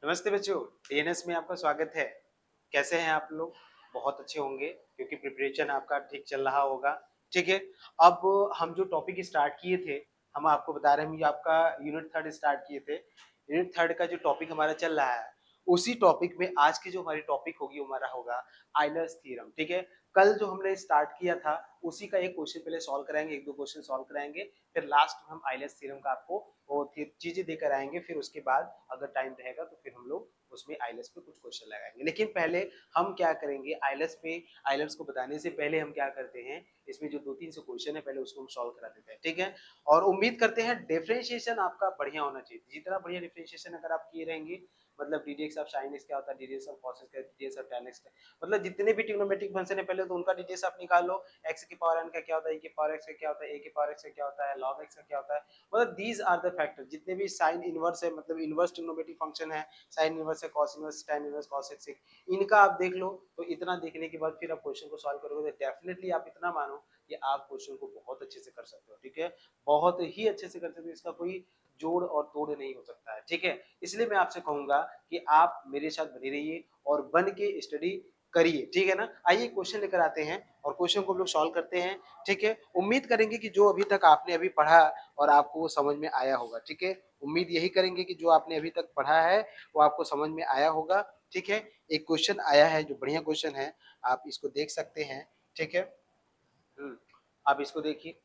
नमस्ते बच्चों, डीएनएस में आपका स्वागत है। कैसे हैं आप लोग? बहुत अच्छे होंगे क्योंकि प्रिपरेशन आपका ठीक चल रहा होगा। ठीक है, अब हम जो टॉपिक स्टार्ट किए थे, हम आपको बता रहे हैं, हम ये आपका यूनिट 3 स्टार्ट किए थे। यूनिट 3 का जो टॉपिक हमारा चल रहा है, उसी टॉपिक में आज की जो हमारी टॉपिक होगी वो हमारा होगा आइलर्स थ्योरम। ठीक है, कल जो हमने स्टार्ट किया था उसी का एक क्वेश्चन पहले सॉल्व कराएंगे, एक दो क्वेश्चन सॉल्व कराएंगे, फिर लास्ट में हम आइलर्स थ्योरम का आपको वो चीजें देकर आएंगे। फिर उसके बाद अगर टाइम रहेगा तो फिर हम लोग उसमें आइलर्स पे कुछ क्वेश्चन लगाएंगे। लेकिन पहले हम क्या करेंगे, आइलर्स को बताने से पहले हम क्या करते हैं, इसमें जो 2-3 से क्वेश्चन है पहले उसको हम सॉल्व करा देते हैं। ठीक है, और उम्मीद करते हैं डिफरेंशिएशन आपका बढ़िया होना चाहिए। जितना बढ़िया डिफरेंशिएशन अगर आप किए रहेंगे, मतलब ddx ऑफ sin x क्या होता है, ddx ऑफ cos x क्या, ddx ऑफ tan x क्या, मतलब जितने भी ट्रिग्नोमेट्रिक फंक्शन है पहले तो उनका ddx आप निकाल लो। x की पावर n का क्या होता है, e की पावर x का क्या होता है, a की पावर x का क्या होता है, log x का क्या होता है। मतलब दीज आर द फैक्टर। जितने भी साइन इनवर्स है, मतलब इनवर्स ट्रिग्नोमेट्रिक फंक्शन है, साइन इनवर्स है, cos inverse, tan inverse, cos x, इनका आप देख लो। तो इतना देखने के बाद फिर आप क्वेश्चन को सॉल्व करोगे तो डेफिनेटली आप इतना मानो कि आप क्वेश्चन को बहुत अच्छे से कर सकते हो। ठीक है, बहुत ही अच्छे से कर सकते हो, इसका कोई जोड़ और तोड़ नहीं हो सकता है। ठीक है, इसलिए मैं आपसे कहूंगा कि आप मेरे साथ बने रहिए और बन के स्टडी करिए। ठीक है ना, आइए क्वेश्चन लेकर आते हैं और क्वेश्चन को हम लोग सॉल्व करते हैं। ठीक है, उम्मीद करेंगे कि जो अभी तक आपने अभी पढ़ा और आपको वो समझ में आया होगा। ठीक है, उम्मीद यही करेंगे कि जो आपने अभी तक पढ़ा है वो आपको समझ में आया होगा। ठीक है, एक क्वेश्चन आया है जो बढ़िया क्वेश्चन है, आप इसको देख सकते हैं। ठीक है, आप इसको देखिए।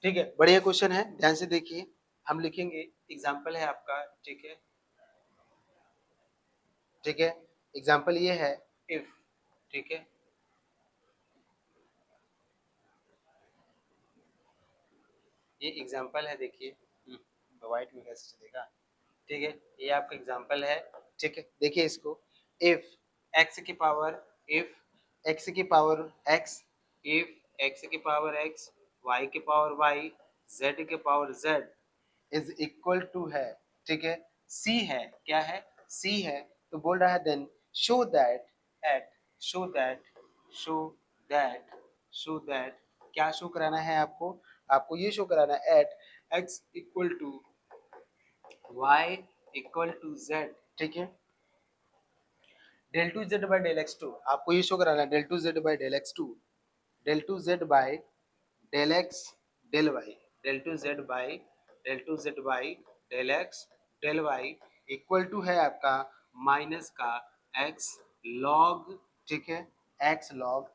ठीक है, बढ़िया क्वेश्चन है, ध्यान से देखिए। हम लिखेंगे, एग्जाम्पल है आपका। ठीक है, ठीक है, एग्जाम्पल ये है इफ। ठीक है, ये एग्जाम्पल है, देखिए। व्हाइट में कैसे चलेगा। ठीक है, ये आपका एग्जाम्पल है। ठीक है, देखिए इसको। इफ एक्स की पावर, इफ एक्स की पावर एक्स, इफ एक्स की पावर एक्स, वाई की पावर वाई, जेड की power Z is equal to है। ठीक है, सी है, क्या है, सी है। तो बोल रहा है then show that at, show that, show that, show that, क्या शो कराना है आपको, आपको ये शो कराना है at x equal to y equal to z। ठीक है, del two z by del x two, आपको ये शो कराना है del two z by del x two, del two z by del x del y, del two z by del two z by del x del y equal to है आपका minus का x log. ठीक है, x log,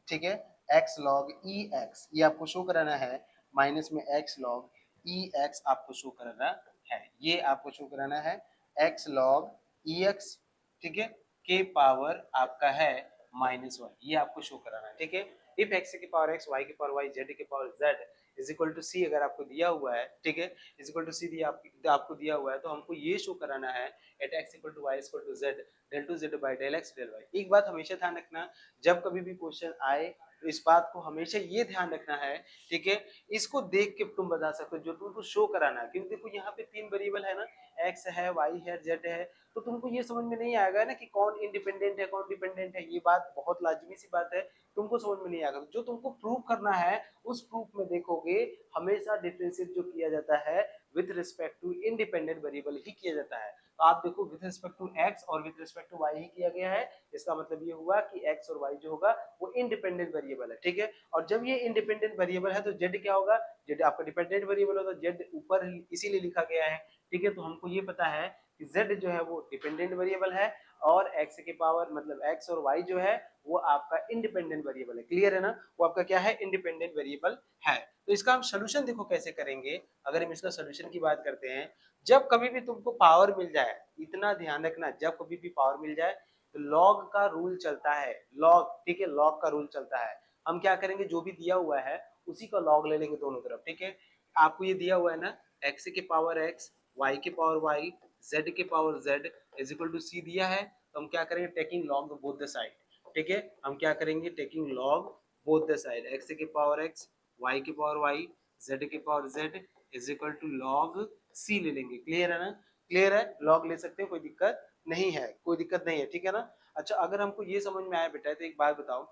ठीक है, x log ई x, ये आपको show कराना है माइनस में एक्स लॉग ई एक्स आपको शो कराना है, ये आपको शो कराना है एक्स लॉग ई एक्स। ठीक है, के पावर आपका है -1, ये आपको शो कराना है। ठीक है, इफ एक्स की पावर एक्स, वाई की पावर वाई, जेड की power Z is equal to c अगर आपको दिया हुआ है, ठीक है, इज इक्वल टू सी दिया आपको दिया हुआ है, तो हमको ये शो कराना है at x equal to y equal to z, del two z by del x del y. एक बात हमेशा ध्यान रखना, जब कभी भी क्वेश्चन आए तो इस बात को हमेशा ये ध्यान रखना है। ठीक है, इसको देख के तुम बता सकते हो जो तुमको शो कराना है, क्योंकि देखो यहाँ पे 3 वेरिएबल है ना, एक्स है, वाई है, जेड है, तो तुमको ये समझ में नहीं आएगा ना कि कौन इंडिपेंडेंट है कौन डिपेंडेंट है। ये बात बहुत लाजमी सी बात है, तुमको समझ में नहीं आएगा। जो तुमको प्रूव करना है उस प्रूफ में देखोगे हमेशा डिफरेंशिएट जो किया जाता है with respect to independent variable ही किया जाता है। तो आप देखो विद रिस्पेक्ट टू एक्स और विद रिस्पेक्ट टू वाई ही किया गया है, इसका मतलब ये हुआ कि एक्स और वाई जो होगा वो इंडिपेंडेंट वेरिएबल है। ठीक है, और जब ये इंडिपेंडेंट वेरिएबल है तो जेड क्या होगा, जेड आपका डिपेंडेंट वेरिएबल होगा, जेड ऊपर इसीलिए लिखा गया है। ठीक है, तो हमको ये पता है कि z जो है वो डिपेंडेंट वेरिएबल है और x के पावर मतलब x और y जो है वो आपका इंडिपेंडेंट वेरिएबल है। क्लियर है ना, वो आपका क्या है, इंडिपेंडेंट वेरिएबल है। तो इसका हम सोल्यूशन देखो कैसे करेंगे। अगर हम इसका सोल्यूशन की बात करते हैं, जब कभी भी तुमको पावर मिल जाए, इतना ध्यान रखना, जब कभी भी पावर मिल जाए तो लॉग का रूल चलता है, लॉग। ठीक है, लॉग का रूल चलता है। हम क्या करेंगे, जो भी दिया हुआ है उसी का लॉग ले लेंगे दोनों तरफ। ठीक है, आपको ये दिया हुआ है ना, x के पावर x, y के पावर y, z के power z is equal to c दिया है, तो हम क्या करेंगे, taking log both the side. ठीक है, हम क्या करेंगे, taking log both the side, x की पावर x, y की पावर y, z की power z is equal to log c ले लेंगे। क्लियर है ना, क्लियर है, लॉग ले सकते हैं, कोई दिक्कत नहीं है, कोई दिक्कत नहीं है। ठीक है ना, अच्छा अगर हमको ये समझ में आया बेटा तो एक बात बताओ,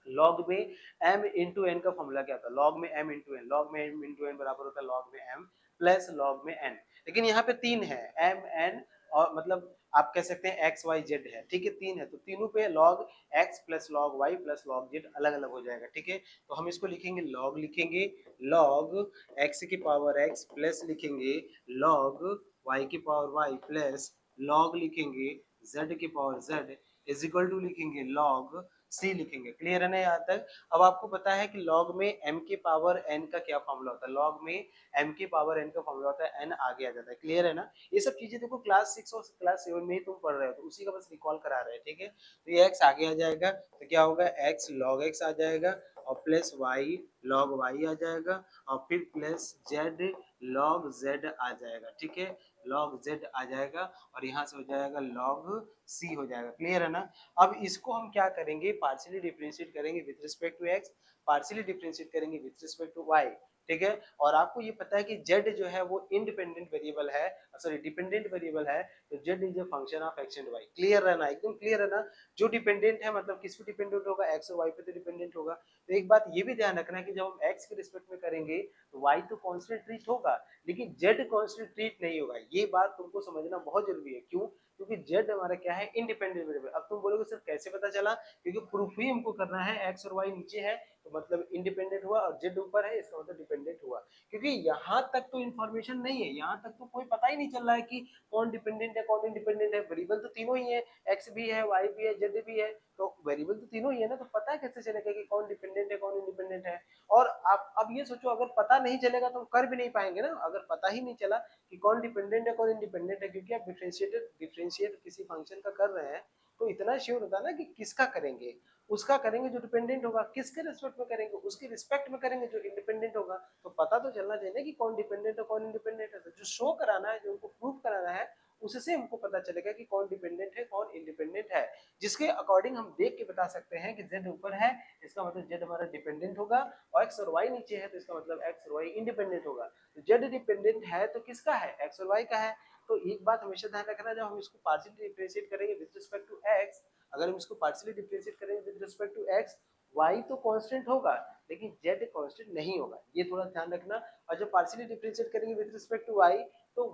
लॉग में m इंटू एन का फॉर्मूला क्या होता है, लॉग में m इंटू एन, लॉग में m इंटू एन बराबर होता है लॉग में m प्लस लॉग में n। लेकिन यहाँ पे तीन है m n और मतलब आप कह सकते हैं x y z है, ठीक है, तीन है तो तीनों पे log x plus log y plus log z अलग अलग हो जाएगा, ठीक है। तो हम इसको लिखेंगे लॉग, लिखेंगे लॉग x की पावर x प्लस लिखेंगे लॉग y की पावर y प्लस लॉग लिखेंगे z की power z is equal to लिखेंगे लॉग सी लिखेंगे। क्लियर है ना यहाँ तक। अब आपको पता है कि लॉग में m के पावर n का क्या फॉर्मूला होता है, लॉग में m के पावर n का फॉर्मूला होता है n आगे आ जाता है। क्लियर है ना। ये सब चीजें देखो क्लास 6 और क्लास 7 में ही तुम पढ़ रहे हो, तो उसी का बस रिकॉल करा रहे हैं, ठीक है। तो ये x आगे आ जाएगा तो क्या होगा x log x आ जाएगा और प्लस y log y आ जाएगा और फिर प्लस z log z आ जाएगा, ठीक है, log z आ जाएगा और यहाँ से हो जाएगा log c हो जाएगा। क्लियर है ना। अब इसको हम क्या करेंगे, पार्शियली डिफरेंशिएट करेंगे with respect to x, partially differentiate करेंगे विद रिस्पेक्ट टू y, ठीक है। और आपको ये पता है कि z जो है वो इंडिपेंडेंट वेरिएबल है, सॉरी डिपेंडेंट वेरिएबल है, तो z is a function of x and y। Clear है ना, एकदम क्लियर है ना। जो डिपेंडेंट है मतलब किस पे डिपेंडेंट होगा, x और y पे तो डिपेंडेंट होगा। तो एक बात ये भी ध्यान रखना है कि जब हम x के रिस्पेक्ट में करेंगे तो y तो कांस्टेंट ट्रीट होगा लेकिन z कांस्टेंट ट्रीट नहीं होगा। ये बात तुमको समझना बहुत जरूरी है। क्यों, क्योंकि z हमारा क्या है, इंडिपेंडेंट वेरिएबल। अब तुम बोलोगे सर कैसे पता चला, क्योंकि प्रूफ ही हमको करना है, x और y नीचे है तो मतलब इंडिपेंडेंट हुआ और z ऊपर है इसका मतलब डिपेंडेंट हुआ। क्योंकि यहाँ तक तो इन्फॉर्मेशन नहीं है, यहाँ तक तो कोई पता ही नहीं चल रहा है कि कौन डिपेंडेंट है कौन इंडिपेंडेंट है। वेरिएबल तो तीनों ही है, x भी है y भी है z भी है, तो वेरिएबल तो तीनों ही है ना, तो पता कैसे चलेगा कि कौन डिपेंडेंट है कौन इंडिपेंडेंट है। और आप अब ये सोचो अगर पता नहीं चलेगा तो हम कर भी नहीं पाएंगे ना, अगर पता ही नहीं चला कि कौन डिपेंडेंट है कौन इंडिपेंडेंट है, क्योंकि आप डिफरेंशिएट किसी फंक्शन का कर रहे हैं तो इतना श्योर होता है ना कि किसका करेंगे, उसका करेंगे जो डिपेंडेंट होगा, किसके रिस्पेक्ट में करेंगे, उसके रिस्पेक्ट में करेंगे जो इंडिपेंडेंट होगा। तो पता तो चलना चाहिए कि कौन डिपेंडेंट है कौन इंडिपेंडेंट है। तो जो शो कराना है, जो उनको प्रूव कराना है, उससे हमको पता चलेगा कि कौन डिपेंडेंट है कौन इंडिपेंडेंट है, जिसके अकॉर्डिंग हम देख के बता सकते हैं कि z ऊपर है इसका मतलब z हमारा डिपेंडेंट होगा और x और y नीचे है तो इसका मतलब x और y इंडिपेंडेंट होगा। तो z डिपेंडेंट है तो किसका है, x और y का है। तो एक बात हमेशा ध्यान रखना, जब हम इसको पार्शियली डिफरेंशिएट करेंगे विद रिस्पेक्ट टू x, अगर हम इसको पार्शियली डिफरेंशिएट करेंगे with respect to x, y तो कांस्टेंट होगा लेकिन z कांस्टेंट नहीं होगा, ये थोड़ा ध्यान रखना। और जब पार्शियली डिफरेंशिएट करेंगे विद रिस्पेक्ट टू y तो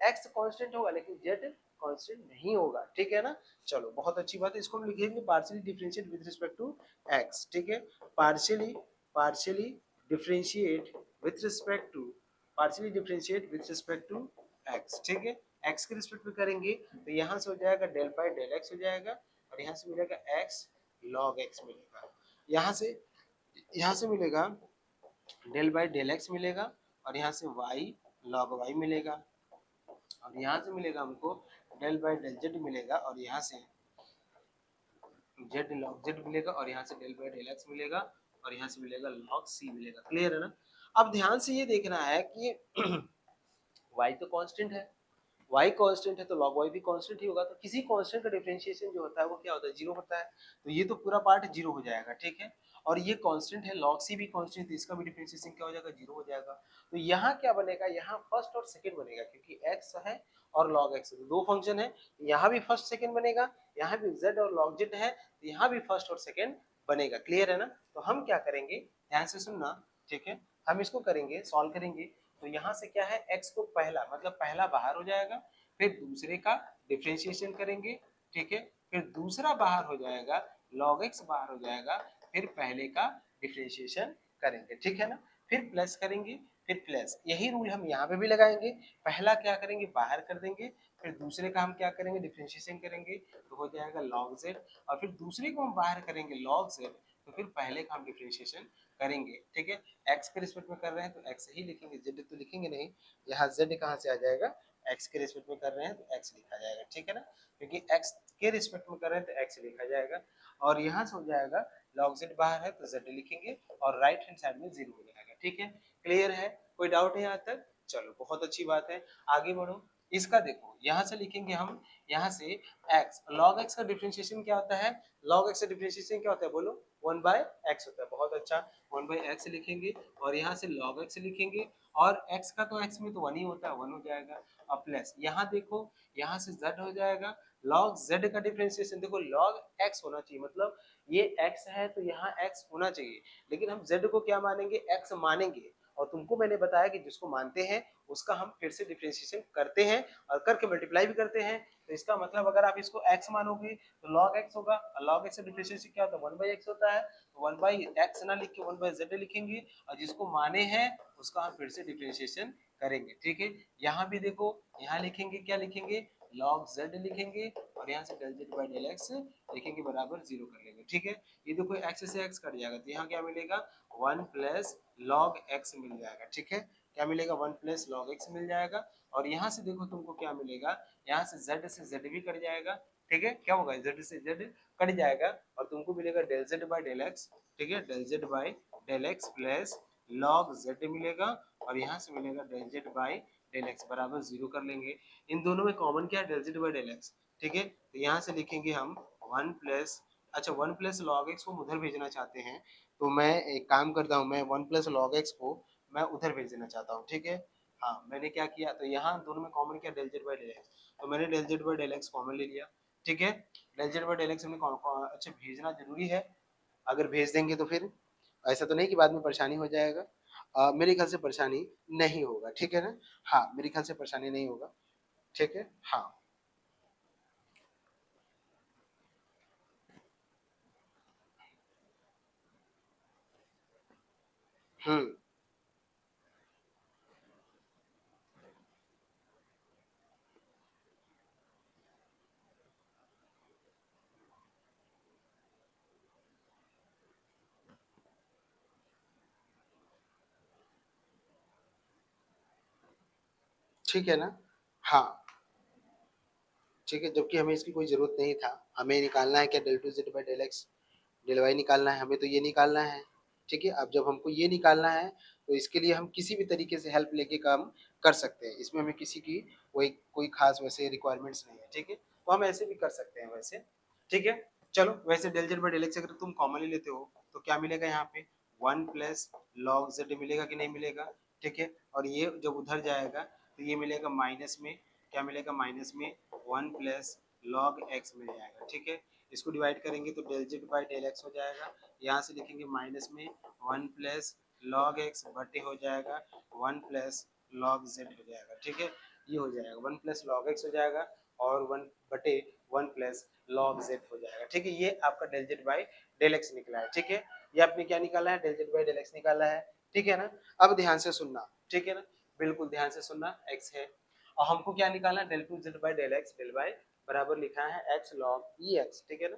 x कांस्टेंट होगा लेकिन z कांस्टेंट नहीं होगा, ठीक है ना। चलो बहुत अच्छी बात है, इसको हम लिखेंगे partially differentiate with respect to x, ठीक है। Partially differentiate with respect to, partially differentiate with respect to x, ठीक है। x के रिस्पेक्ट में करेंगे तो यहाँ से हो जाएगा डेल बाय डेल x हो जाएगा और यहाँ से मिलेगा x log x मिलेगा, यहाँ से मिलेगा डेल बाय डेल एक्स मिलेगा और यहाँ से y log y मिलेगा और यहाँ से मिलेगा हमको डेल बाय डेल z मिलेगा और यहाँ से z log z मिलेगा और यहाँ से डेल बाय डेल एक्स मिलेगा और यहाँ से मिलेगा log c मिलेगा। क्लियर है ना। अब ध्यान से ये देखना है कि y तो कांस्टेंट है, y कांस्टेंट है तो log y भी कांस्टेंट ही होगा, तो किसी कांस्टेंट का डिफरेंशिएशन जो होता है वो क्या होता है, जीरो होता है। तो ये तो पूरा पार्ट जीरो हो जाएगा, ठीक है। और ये कांस्टेंट है log c भी कांस्टेंट, तो इसका भी डिफरेंशिएशन क्या हो जाएगा, जीरो हो जाएगा। तो यहाँ क्या बनेगा, यहाँ फर्स्ट और सेकंड बनेगा क्योंकि x है और log x है, दो फंक्शन है, यहाँ भी फर्स्ट सेकंड बनेगा, यहाँ भी z और log z है तो यहाँ भी फर्स्ट और सेकंड बनेगा। क्लियर है ना। तो हम क्या करेंगे, ध्यान से सुनना, ठीक है। हम इसको करेंगे सॉल्व करेंगे तो यहाँ से क्या है, x को पहला मतलब पहला बाहर हो जाएगा, फिर दूसरे का डिफरेंशिएशन करेंगे, ठीक है, फिर दूसरा बाहर हो जाएगा, log x बाहर हो जाएगा, फिर पहले का डिफरेंशिएशन करेंगे, ठीक है ना। फिर प्लस करेंगे, फिर प्लस, यही रूल हम यहाँ पे भी लगाएंगे। पहला क्या करेंगे, बाहर कर देंगे, फिर दूसरे का हम क्या करेंगे, डिफरेंशिएशन करेंगे तो हो जाएगा log z, और फिर दूसरे को हम बाहर करेंगे log z, तो फिर पहले का हम डिफरेंशिएशन करेंगे, ठीक है। x के रिस्पेक्ट में कर रहे हैं तो x ही लिखेंगे, z तो लिखेंगे नहीं। यहाँ z कहाँ से आ जाएगा, x के रिस्पेक्ट में कर रहे हैं तो x लिखा जाएगा, ठीक है ना, क्योंकि x के रिस्पेक्ट में कर रहे हैं तो x लिखा जाएगा। और यहाँ से हो जाएगा log z बाहर है तो z लिखेंगे और राइट हैंड साइड में जीरो हो जाएगा, ठीक है। क्लियर है, कोई डाउट है यहाँ तक। चलो बहुत अच्छी बात है, आगे बढ़ो। इसका देखो यहाँ से लिखेंगे हम, यहाँ से x log x का डिफरेंशिएशन क्या होता है, log x का डिफरेंशिएशन क्या होता है बोलो, 1/x होता है। बहुत अच्छा, 1/x लिखेंगे और यहाँ से log x लिखेंगे और x का तो x में तो 1 ही होता है, 1 हो जाएगा। और प्लस यहाँ देखो, यहाँ से z हो जाएगा, log z का डिफरेंशिएशन देखो log x होना चाहिए, मतलब ये x है तो यहाँ x होना चाहिए, लेकिन हम z को क्या मानेंगे, x मानेंगे। और तुमको मैंने बताया कि जिसको मानते हैं उसका हम फिर से डिफरेंशिएशन करते हैं और करके मल्टीप्लाई भी करते हैं। तो इसका मतलब अगर आप इसको x मानोगे तो log x होगा, और log x से डिफरेंशिएशन क्या होता है, 1/x होता है। तो 1/x ना लिख के 1/z लिखेंगे, और जिसको माने हैं उसका हम फिर से डिफरेंशिएशन करेंगे। ठीक है, यहाँ भी देखो, यहाँ लिखेंगे, क्या लिखेंगे, log z लिखेंगे, और यहाँ से del z by del x लिखेंगे, बराबर 0 कर लेंगे। ठीक है, ये देखो x से x कट जाएगा, तो यहाँ क्या मिलेगा, 1 प्लस log x मिल जाएगा। ठीक है, क्या मिलेगा, 1 प्लस log x मिल जाएगा। और यहाँ से देखो तुमको क्या मिलेगा, यहाँ से z भी कट जाएगा। ठीक है, क्या होगा, z से z कट जाएगा, और तुमको मिलेगा del z by del x। ठीक है, del z by del x plus log z मिलेगा, और यहाँ से मिलेगा del z by del x, बराबर 0 कर लेंगे। इन दोनों में कॉमन क्या है, del z by del x। ठीक है, तो यहाँ से लिखेंगे हम 1 प्लस, अच्छा 1 प्लस log x को हम उधर भेजना चाहते हैं, तो मैं एक काम करता हूँ, मैं 1 प्लस log x को मैं उधर भेज देना चाहता हूँ। ठीक है, हाँ मैंने क्या किया, तो यहाँ दोनों में कॉमन क्या, del z by del x, तो मैंने del z by del x common ले लिया। ठीक है, del z by del x हमने अच्छा भेजना जरूरी है, अगर भेज देंगे तो फिर ऐसा तो नहीं कि बाद में परेशानी हो जाएगा। मेरे ख्याल से परेशानी नहीं होगा। ठीक है ना, हाँ मेरे ख्याल से परेशानी नहीं होगा। ठीक है, हाँ हम्म, ठीक है ना, हाँ ठीक है, जबकि हमें इसकी कोई जरूरत नहीं था, हमें निकालना है क्या, del two z by del x del y निकालना है, हमें तो ये निकालना है। ठीक है, अब जब हमको ये निकालना है तो इसके लिए हम किसी भी तरीके से हेल्प लेके काम कर सकते हैं, इसमें हमें किसी की कोई कोई खास वैसे रिक्वायरमेंट्स नहीं है। ठीक है, तो हम ऐसे भी कर सकते हैं वैसे। ठीक है, चलो वैसे del z by del x अगर तुम कॉमनली लेते हो तो क्या मिलेगा, यहाँ पे 1 प्लस log z मिलेगा कि नहीं मिलेगा। ठीक है, और ये जब उधर जाएगा तो ये मिलेगा माइनस में, क्या मिलेगा, माइनस में 1 प्लस log x मिल जाएगा। ठीक है, इसको डिवाइड करेंगे तो del z by del x हो जाएगा, यहाँ से लिखेंगे माइनस में 1 प्लस log x बटे हो जाएगा 1 प्लस log z हो जाएगा। ठीक है, ये हो जाएगा 1 प्लस log x हो जाएगा, और 1 बटे 1 प्लस log z हो जाएगा। ठीक है, ये आपका del z by del x निकला है। ठीक है, ये आपने क्या निकाला है, del z by del x निकाला है। ठीक है ना, अब ध्यान से सुनना, ठीक है ना, बिल्कुल ध्यान से सुनना, x है और हमको क्या निकालना है, del two z by del x del y बराबर लिखा है x log e x। ठीक है ना,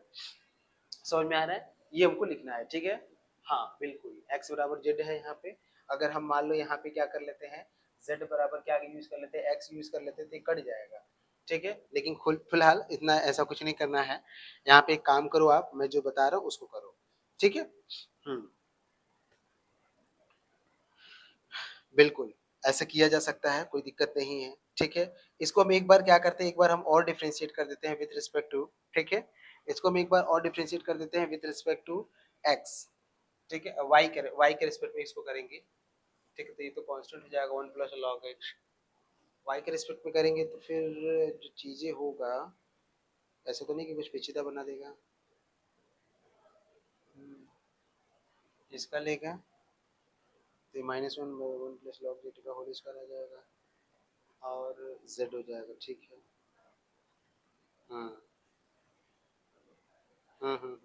समझ में आ रहा है, ये हमको लिखना है। ठीक है, हाँ बिल्कुल, x बराबर z है यहाँ पे, अगर हम मान लो यहाँ पे क्या कर लेते हैं, z बराबर क्या यूज कर लेते हैं, x यूज कर लेते हैं, तो कट जाएगा। ठीक है, लेकिन फिलहाल इतना ऐसा कुछ नहीं करना है, यहाँ पे एक काम करो, आप मैं जो बता रहा हूँ उसको करो। ठीक है, हम्म, बिल्कुल ऐसा किया जा सकता है, कोई दिक्कत नहीं है। ठीक है, इसको हम एक बार क्या करते हैं, एक बार हम और डिफरेंशिएट कर देते हैं विद रिस्पेक्ट टू, ठीक है, इसको हम एक बार और डिफरेंशिएट कर देते हैं विद रिस्पेक्ट टू x। ठीक है, y के रिस्पेक्ट में इसको करेंगे। ठीक है, तो ये तो कांस्टेंट हो जाएगा 1 प्लस log x, y के रिस्पेक्ट में करेंगे तो फिर जो चीजें होगा, ऐसा तो नहीं कि कुछ पेचीदा बना देगा। इसका लेगा तो -1 प्लस log z का होल स्क्वायर आ जाएगा, और z हो जाएगा। ठीक है, हम्म हम्म,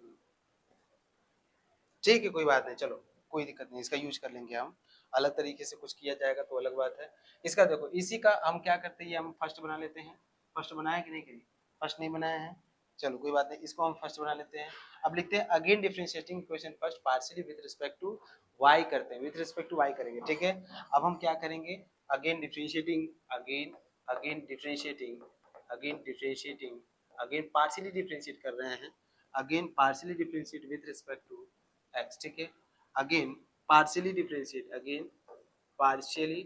ठीक है, कोई बात नहीं, चलो कोई दिक्कत नहीं, इसका यूज कर लेंगे हम, अलग तरीके से कुछ किया जाएगा तो अलग बात है। इसका देखो, इसी का हम क्या करते हैं, ये हम फर्स्ट बना लेते हैं, फर्स्ट बनाया कि नहीं करी, फर्स्ट नहीं बनाया है, चलो कोई बात नहीं, इसको हम फर्स्ट बना लेते हैं। अब लिखते हैं again differentiating equation first partially with respect to y करते हैं, विद रिस्पेक्ट टू y करेंगे। ठीक है, अब हम क्या करेंगे, again differentiating, again again differentiating, again differentiating, again partially differentiate कर रहे हैं, again partially differentiate with respect to x। ठीक है, again partially differentiate, again partially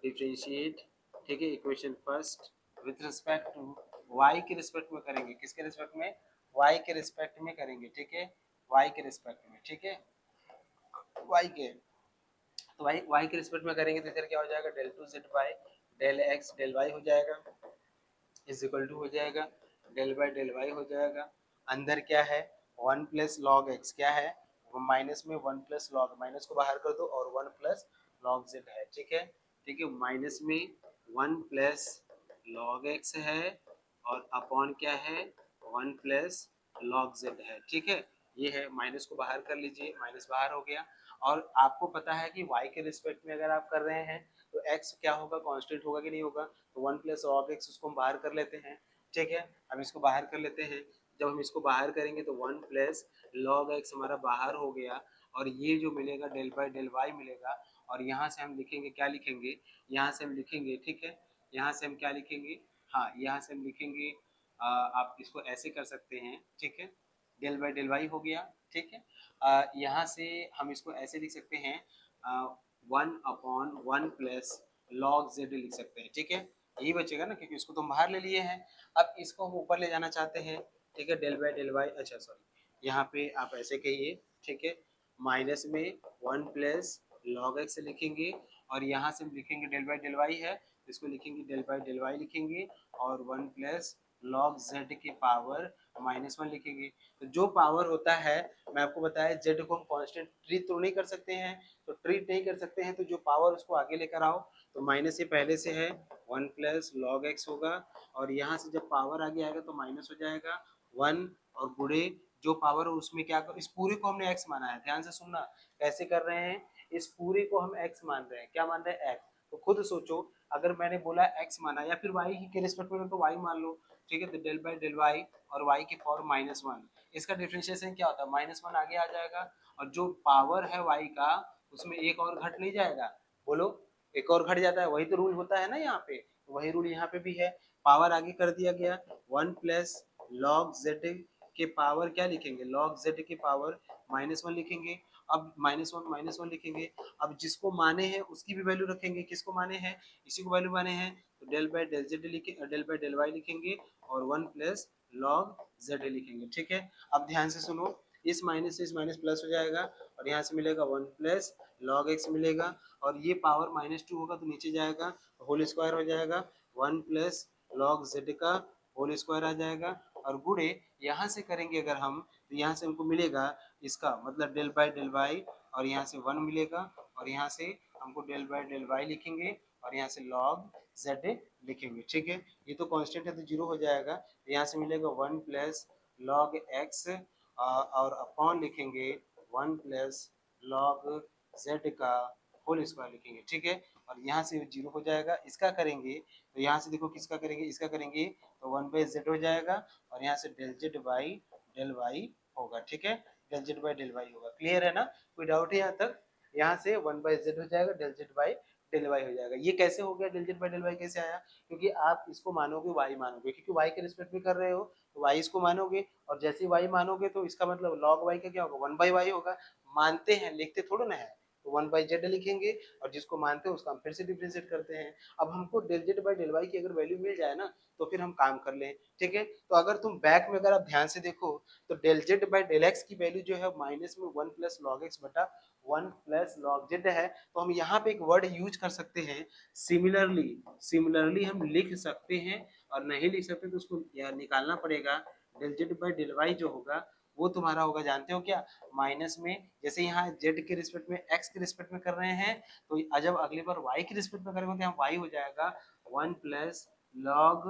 differentiate. ठीक है, equation first with respect to y के रिस्पेक्ट में करेंगे, किसके रिस्पेक्ट में, y के रिस्पेक्ट में करेंगे। ठीक है, y के रिस्पेक्ट में, ठीक है, y के, तो y के रिस्पेक्ट में करेंगे तो इधर क्या हो जाएगा, del two z by del x del y हो जाएगा, इज इक्वल टू हो जाएगा del बाई del y हो जाएगा, अंदर क्या है 1 प्लस लॉग एक्स क्या है, माइनस में 1 प्लस लॉग, माइनस को बाहर कर दो और 1 प्लस लॉग जेड है। ठीक है, ठीक है, माइनस में 1 प्लस लॉग एक्स है और अपॉन क्या है 1 प्लस लॉग जेड है। ठीक है, ये है, माइनस को बाहर कर लीजिए, माइनस बाहर हो गया। और आपको पता है कि y के रिस्पेक्ट में अगर आप कर रहे हैं तो x क्या होगा, कांस्टेंट होगा कि नहीं होगा, तो 1 प्लस लॉग एक्स उसको हम बाहर कर लेते हैं। ठीक है, हम इसको बाहर कर लेते हैं, जब हम इसको बाहर करेंगे तो 1 प्लस लॉग एक्स हमारा बाहर हो गया और ये जो मिलेगा डेल बाई डेल वाई मिलेगा। और यहाँ से हम लिखेंगे, क्या लिखेंगे, यहाँ से हम लिखेंगे, ठीक है, यहाँ से हम क्या लिखेंगे, हाँ यहाँ से हम लिखेंगे, आप इसको ऐसे कर सकते हैं। ठीक है, डेल बाई डेल वाई हो गया। ठीक है, यहाँ से हम इसको ऐसे लिख सकते हैं, 1/1 प्लस लॉग जेड लिख सकते हैं। ठीक है, यही बचेगा ना, क्योंकि इसको तो हम बाहर ले लिए हैं। अब इसको हम ऊपर ले जाना चाहते हैं। ठीक है, डेल बाई डेल वाई, अच्छा सॉरी, यहाँ पे आप ऐसे कहिए। ठीक है, माइनस में 1 प्लस लॉग एक्स लिखेंगे और यहाँ से हम लिखेंगे डेल बाई डेल वाई है, इसको लिखेंगे डेल बाई डेल वाई लिखेंगे और 1 प्लस लॉग जेड की पावर -1 लिखेंगे। तो जो पावर होता है, मैं आपको बताया, जेड को हम कांस्टेंट ट्रीट तो नहीं कर सकते हैं, तो ट्रीट नहीं कर सकते हैं तो जो पावर उसको आगे लेकर आओ, तो माइनस से पहले से है 1 प्लस लॉग एक्स होगा और यहाँ से जब पावर आगे आएगा तो माइनस हो जाएगा 1 और गुड़े जो पावर है उसमें क्या कर, इस पूरे को हमने x माना है, ध्यान से सुनना कैसे कर रहे हैं, इस पूरे को हम x मान रहे हैं। क्या मान रहे हैं, x। तो खुद सोचो, अगर मैंने बोला x माना या फिर y के रिस्पेक्ट में तो y मान लो। ठीक है, तो डेल बाई डेल वाई और y की पावर -1, इसका डिफरेंशिएशन क्या होता है, -1 आगे आ जाएगा और जो पावर है y का उसमें एक और घट नहीं जाएगा, बोलो, एक और घट जाता है, वही तो रूल होता है ना यहाँ पे, वही रूल यहाँ पे भी है। पावर आगे कर दिया गया, 1 प्लस लॉग जेड के पावर क्या लिखेंगे, log z की पावर -1 लिखेंगे। अब -1 लिखेंगे, अब जिसको माने हैं उसकी भी वैल्यू रखेंगे, किसको माने हैं, इसी को वैल्यू माने हैं, तो डेल बाई डेल जेड लिखे, डेल बाई डेल वाई लिखेंगे और 1 प्लस लॉग जेड लिखेंगे। ठीक है, अब ध्यान से सुनो, इस माइनस से इस माइनस प्लस हो जाएगा और यहाँ से मिलेगा 1 प्लस लॉग एक्स मिलेगा और ये पावर -2 होगा तो नीचे जाएगा, होल स्क्वायर हो जाएगा, 1 प्लस लॉग जेड का होल स्क्वायर आ जाएगा और गुणे यहाँ से करेंगे अगर हम, तो यहाँ से हमको मिलेगा इसका मतलब डेल बाई डेल वाई और यहाँ से 1 मिलेगा और यहाँ से हमको डेल बाई डेल वाई लिखेंगे और यहाँ से लॉग जेड लिखेंगे। ठीक है, ये तो कांस्टेंट है तो जीरो हो जाएगा, तो यहाँ से मिलेगा 1 प्लस लॉग एक्स और अपॉन लिखेंगे 1 प्लस लॉग जेड का होल स्क्वायर लिखेंगे। ठीक है, और यहाँ से जीरो हो जाएगा, इसका करेंगे तो यहाँ से देखो किसका करेंगे, इसका करेंगे तो 1 बाई जेड हो जाएगा और यहाँ से del z by del y होगा। ठीक है, del z by del y होगा। क्लियर है ना, कोई डाउट है यहाँ तक, यहाँ से 1 बाई जेड हो जाएगा, del z by del y हो जाएगा। ये कैसे हो गया, del z by del y कैसे आया, क्योंकि आप इसको मानोगे वाई मानोगे, क्योंकि वाई के रिस्पेक्ट में कर रहे हो तो वाई इसको मानोगे और जैसे ही वाई मानोगे तो इसका मतलब लॉग वाई का क्या होगा, 1 बाई वाई होगा। मानते हैं, लिखते थोड़ा ना है, तो 1 बाई जेड लिखेंगे और जिसको मानते हैं उसका हम फिर से डिफरेंशिएट करते हैं। अब हमको del z by del y की अगर वैल्यू मिल जाए ना तो फिर हम काम कर लें। ठीक है, तो अगर तुम बैक में अगर आप ध्यान से देखो तो del z by del x की वैल्यू जो है माइनस में 1 प्लस लॉग एक्स बटा 1 प्लस लॉग जेड है, तो हम यहाँ पे एक वर्ड यूज कर सकते हैं सिमिलरली। सिमिलरली हम लिख सकते हैं और नहीं लिख सकते तो उसको निकालना पड़ेगा। Del z by del y जो होगा वो तुम्हारा होगा, जानते हो क्या, माइनस में, जैसे यहाँ जेड के रिस्पेक्ट में एक्स के रिस्पेक्ट में कर रहे हैं तो जब अगली बार वाई के रिस्पेक्ट में करेंगे तो यहाँ वाई हो जाएगा 1 प्लस लॉग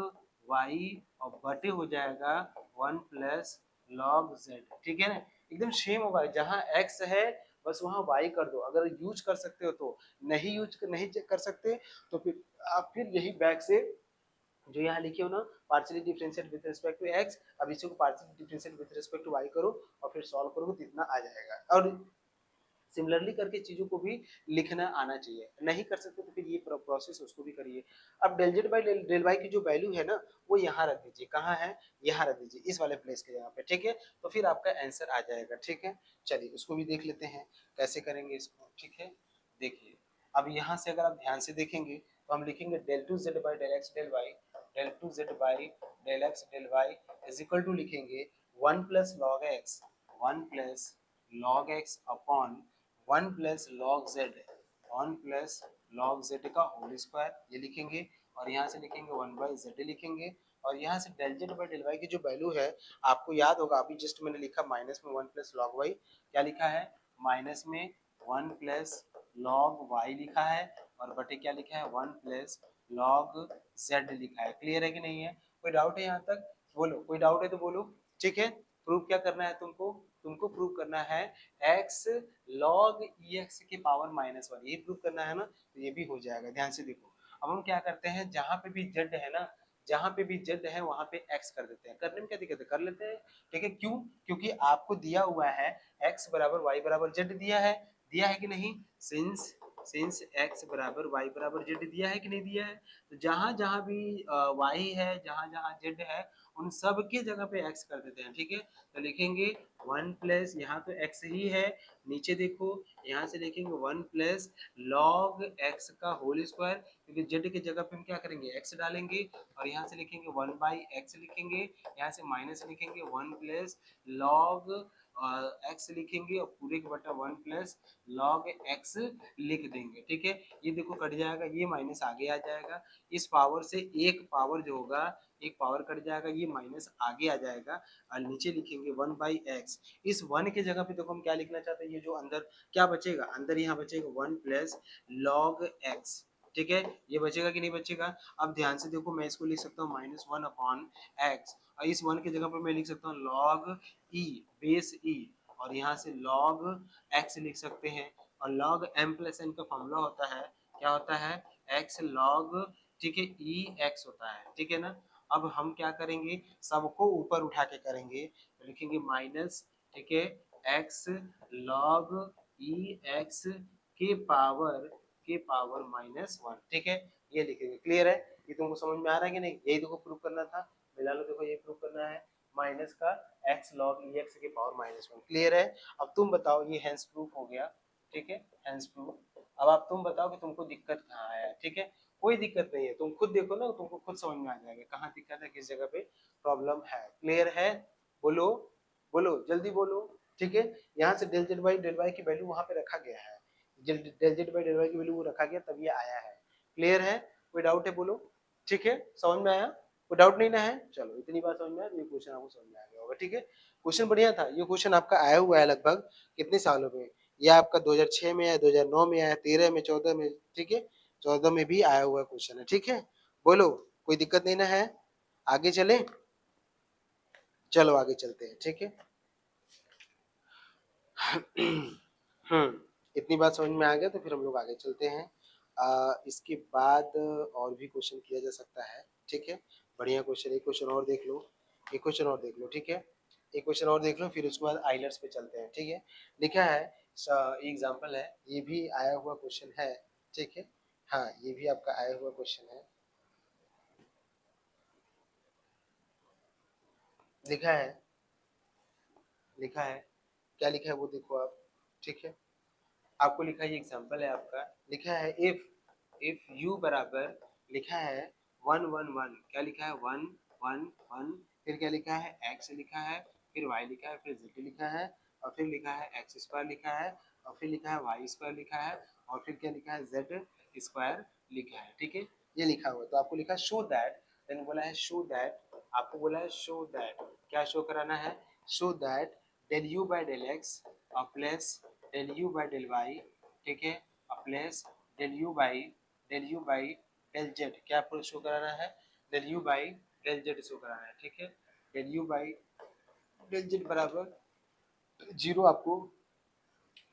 वाई और बटे हो जाएगा 1 प्लस लॉग जेड। ठीक है ना, एकदम सेम होगा, जहाँ एक्स है बस वहाँ वाई कर दो, अगर यूज कर सकते हो तो, नहीं कर सकते तो फिर आप फिर यही बैक से जो यहाँ लिखे हो ना, partially differentiate with respect to x, अब इसी को partially differentiate with respect to y करो और फिर सॉल्व करोगे तो इतना आ जाएगा। और सिमिलरली करके चीजों को भी लिखना आना चाहिए, नहीं कर सकते तो फिर ये प्रोसेस उसको भी करिए। अब del z by del y की जो वैल्यू है ना वो यहाँ रख दीजिए, कहाँ है, यहाँ रख दीजिए इस वाले प्लेस के यहाँ पे। ठीक है, तो फिर आपका आंसर आ जाएगा। ठीक है, चलिए उसको भी देख लेते हैं कैसे करेंगे इसको। ठीक है, देखिए, अब यहाँ से अगर आप ध्यान से देखेंगे तो हम लिखेंगे del two z by del x del y, del two z by del x del y is equal to लिखेंगे 1 plus log x, 1 plus log x upon 1 plus log z, 1 plus log z का whole square ये लिखेंगे और यहाँ से लिखेंगे 1 by Z लिखेंगे और यहाँ से del z by del y की जो वैल्यू है आपको याद होगा, अभी जस्ट मैंने लिखा माइनस में 1 प्लस लॉग वाई, क्या लिखा है माइनस में 1 प्लस लॉग वाई लिखा है, और बटे क्या लिखा है 1 प्लस लॉग जेड लिखा है। क्लियर है कि नहीं है? कोई डाउट है यहाँ तक? बोलो, कोई डाउट है तो बोलो। ठीक है, प्रूफ क्या करना है तुमको? तुमको प्रूव करना है x log ex के पावर -1, ये प्रूव करना है ना, तो ये भी हो जाएगा। ध्यान से देखो, अब हम क्या करते हैं, जहां पे भी z है ना, जहां पे भी z है वहां पे x कर देते हैं। करने में क्या दिक्कत है, कर लेते हैं। ठीक है, क्यों? क्योंकि आपको दिया हुआ है x बराबर y बराबर z दिया है कि नहीं? सिंस सिंस x बराबर y बराबर z दिया है कि नहीं दिया है? तो जहां जहां भी y है, जहां जहां z है, उन सब की जगह पे x कर देते हैं। ठीक है, तो लिखेंगे 1 प्लस, यहाँ तो x ही है, नीचे देखो यहाँ से लिखेंगे 1 प्लस लॉग x का होल स्क्वायर, क्योंकि z की जगह पे हम क्या करेंगे x डालेंगे, और यहाँ से लिखेंगे 1 बाई x लिखेंगे, यहाँ से माइनस लिखेंगे 1 प्लस लॉग x लिखेंगे, और पूरे के बटा 1 प्लस लॉग x लिख देंगे। ठीक है, ये देखो कट जाएगा, ये माइनस आगे आ जाएगा, इस पावर से एक पावर जो होगा, एक पावर कट जाएगा, ये माइनस आगे आ जाएगा, और नीचे लिखेंगे 1 बाई एक्स। इस 1 की जगह पे देखो हम क्या लिखना चाहते हैं, ये जो अंदर क्या बचेगा, अंदर यहाँ बचेगा 1 प्लस लॉग एक्स। ठीक है, ये बचेगा कि नहीं बचेगा? अब ध्यान से देखो, मैं इसको लिख सकता हूँ -1 अपॉन एक्स, और इस 1 की जगह पर मैं लिख सकता हूँ लॉग ई बेस ई, और यहाँ से लॉग एक्स लिख सकते हैं, और लॉग m प्लस n का फॉर्मूला होता है, क्या होता है, x लॉग, ठीक है, ई एक्स होता है। ठीक है ना, अब हम क्या करेंगे, सबको ऊपर उठा के करेंगे, तो लिखेंगे माइनस, ठीक है, x लॉग ई एक्स के पावर -1। ठीक है, ये लिखेंगे। क्लियर है? ये तुमको समझ में आ रहा है कि नहीं? यही देखो प्रूव करना था, मिला लो, देखो ये प्रूव करना है, माइनस का x लॉग ई एक्स के पावर -1। क्लियर है? अब तुम बताओ, ये हैंस प्रूफ हो गया। ठीक है, हैंस प्रूफ। अब आप तुम बताओ कि तुमको दिक्कत कहाँ है। ठीक है, कोई दिक्कत नहीं है, तुम खुद देखो ना, तुमको खुद समझ में आ जाएगा कहाँ दिक्कत है, किस जगह पे प्रॉब्लम है। क्लियर है? बोलो, बोलो, जल्दी बोलो। ठीक है, यहाँ से डेल वाई की वैल्यू वहां पे रखा गया है, del z by del y की वैल्यू वो रखा गया, तब ये आया है। क्लियर है? कोई डाउट है बोलो। ठीक है, समझ में आया? कोई डाउट नहीं ना है? चलो, इतनी बात समझ में आया तो ये क्वेश्चन आपको समझ में आ गया होगा। ठीक है, क्वेश्चन बढ़िया था। ये क्वेश्चन आपका आया हुआ है लगभग कितने सालों में, ये आपका 2006 में आया, 2009 में आया, 13 में, 14 में। ठीक है, 14 में भी आया हुआ क्वेश्चन है। ठीक है, बोलो, कोई दिक्कत नहीं ना है? आगे चले, चलो आगे चलते हैं। ठीक है, इतनी बात समझ में आ गया तो फिर हम लोग आगे चलते हैं। इसके बाद और भी क्वेश्चन किया जा सकता है। ठीक है, बढ़िया क्वेश्चन, एक क्वेश्चन और देख लो, एक क्वेश्चन और देख लो। ठीक है, एक क्वेश्चन और देख लो, फिर उसके बाद आइलर्स पे चलते हैं। ठीक है, लिखा है, एग्जाम्पल है, ये भी आया हुआ क्वेश्चन है। ठीक है, हाँ, ये भी आपका आया हुआ क्वेश्चन है। लिखा है, लिखा है, क्या लिखा है वो देखो आप। ठीक है, आपको लिखा है, ये एग्जाम्पल है आपका, लिखा है इफ यू बराबर, लिखा है 1 1 1, क्या लिखा है 1 1 1, फिर क्या लिखा है x लिखा है, फिर y लिखा है, फिर z लिखा है, और फिर लिखा है x स्क्वायर लिखा है, और फिर लिखा है y स्क्वायर लिखा है, और फिर क्या लिखा है z स्क्वायर लिखा है। ठीक है, ये लिखा हुआ, तो आपको लिखा शो दैट, देन बोला है शो दैट, आपको बोला है शो दैट, क्या शो कराना है, show that del u by del x plus del u by del y, ठीक है, plus del u by del z, क्या आपको शो कराना है, del u by del z show कराना है। ठीक है, del u by del z बराबर 0 आपको